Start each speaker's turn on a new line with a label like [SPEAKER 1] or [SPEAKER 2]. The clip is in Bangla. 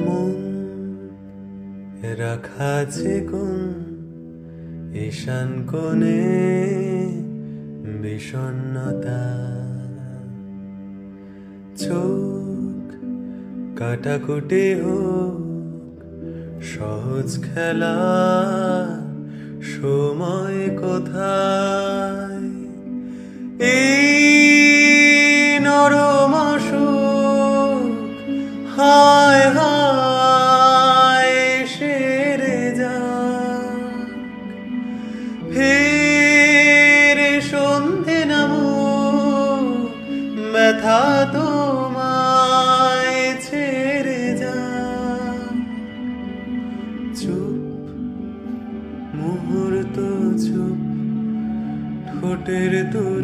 [SPEAKER 1] মন রাখা যে কোন ঈশান কোণে বিষণ্ণতা, চোখ কাটাকুটি হোক সহজ খেলা, সময় কোথায় এই নরম অসুখ, হায় হায় সেরে যাক, ফের সন্ধে নামুক, ব্যথা তোমায় ছেড়ে যাক। চুপ মুহূর্ত চুপ, ঠোঁটের তুই